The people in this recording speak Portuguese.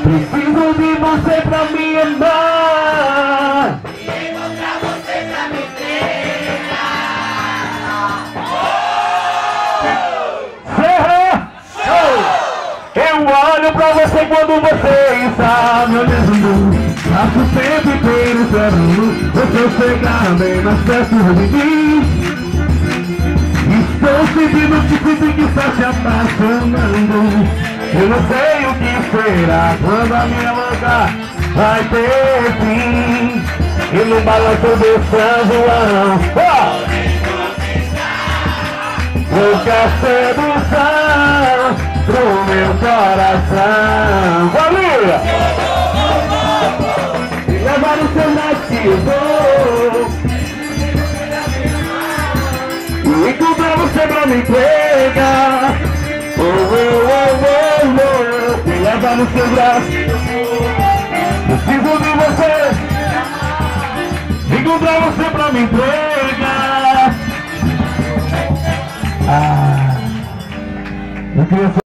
Preciso de você pra me amar. E encontrar você pra me entregar. Eu olho pra você quando você está me olhando. Passo o tempo inteiro esperando você chegar bem mais perto de mim. Estou sentindo que tudo que está se apaixonando. Eu não sei o que esperar quando a minha louca vai ter fim. E no balanço do São João, louca sedução pro meu coração. Família! E levar o seu nativo e encontrar você pra me entregar. E levar no seu braço. Preciso de você. Encontrar você pra me entregar. Eu queria